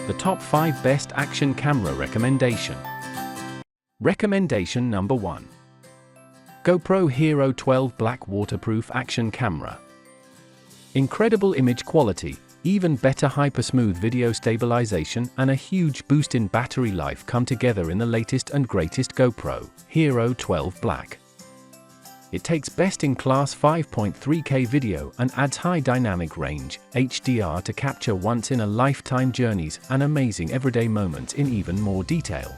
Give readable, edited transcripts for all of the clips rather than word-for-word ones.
The top 5 best action camera recommendation. Recommendation number 1. GoPro Hero 12 Black Waterproof Action Camera. Incredible image quality, even better hyper-smooth video stabilization, and a huge boost in battery life come together in the latest and greatest GoPro Hero 12 Black. It takes best-in-class 5.3K video and adds high dynamic range (HDR) to capture once-in-a-lifetime journeys and amazing everyday moments in even more detail.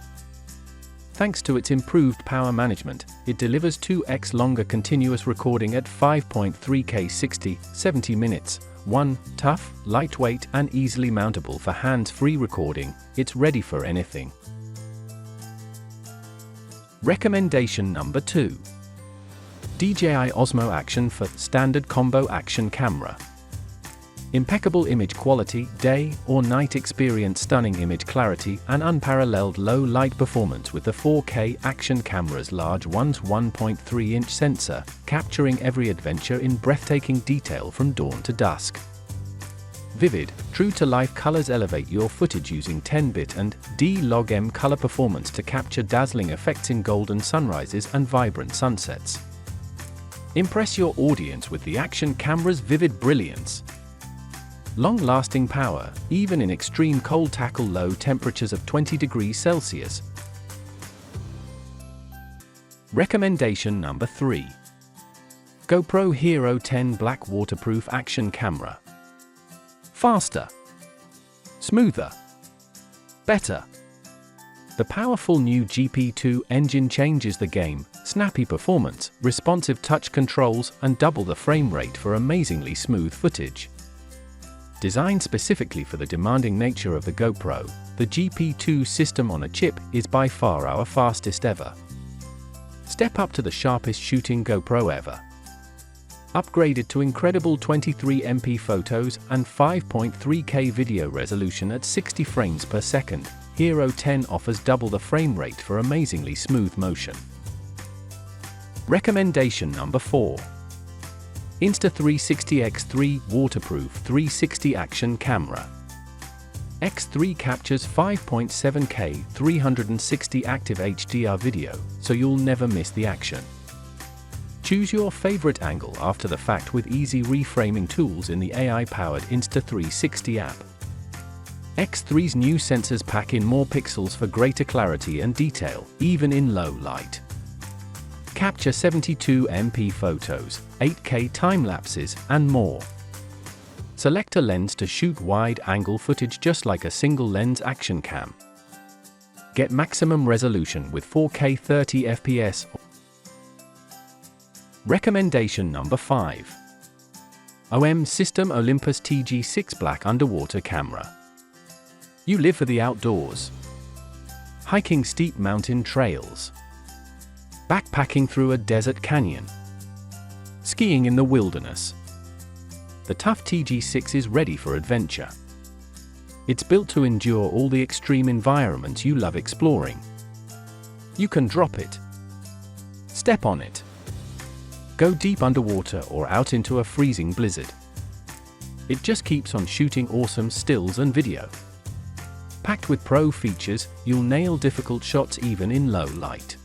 Thanks to its improved power management, it delivers 2x longer continuous recording at 5.3K 60-70 minutes. 1. Tough, lightweight, and easily mountable for hands-free recording, it's ready for anything. Recommendation number 2. DJI Osmo Action for standard combo action camera. Impeccable image quality, day or night experience, stunning image clarity, and unparalleled low light performance with the 4K action camera's large 1.3-inch sensor, capturing every adventure in breathtaking detail from dawn to dusk. Vivid, true-to-life colors elevate your footage using 10-bit and D-Log-M color performance to capture dazzling effects in golden sunrises and vibrant sunsets. Impress your audience with the action camera's vivid brilliance. Long-lasting power, even in extreme cold. Tackle low temperatures of 20 degrees Celsius. Recommendation number 3. GoPro Hero 10 Black Waterproof Action Camera. Faster, smoother, better. The powerful new GP2 engine changes the game. Snappy performance, responsive touch controls, and double the frame rate for amazingly smooth footage. Designed specifically for the demanding nature of the GoPro, the GP2 system on a chip is by far our fastest ever. Step up to the sharpest shooting GoPro ever. Upgraded to incredible 23MP photos and 5.3K video resolution at 60 frames per second, Hero 10 offers double the frame rate for amazingly smooth motion. Recommendation number 4. Insta360 X3 Waterproof 360 Action Camera. X3 captures 5.7K 360 active HDR video, so you'll never miss the action. Choose your favorite angle after the fact with easy reframing tools in the AI-powered Insta360 app. X3's new sensors pack in more pixels for greater clarity and detail, even in low light. Capture 72MP photos, 8K time-lapses, and more. Select a lens to shoot wide-angle footage just like a single-lens action cam. Get maximum resolution with 4K 30 FPS. Recommendation number 5. OM System Olympus TG6 Black Underwater Camera. You live for the outdoors. Hiking steep mountain trails. Backpacking through a desert canyon. Skiing in the wilderness. The tough TG6 is ready for adventure. It's built to endure all the extreme environments you love exploring. You can drop it. Step on it. Go deep underwater or out into a freezing blizzard. It just keeps on shooting awesome stills and video. Packed with pro features, you'll nail difficult shots even in low light.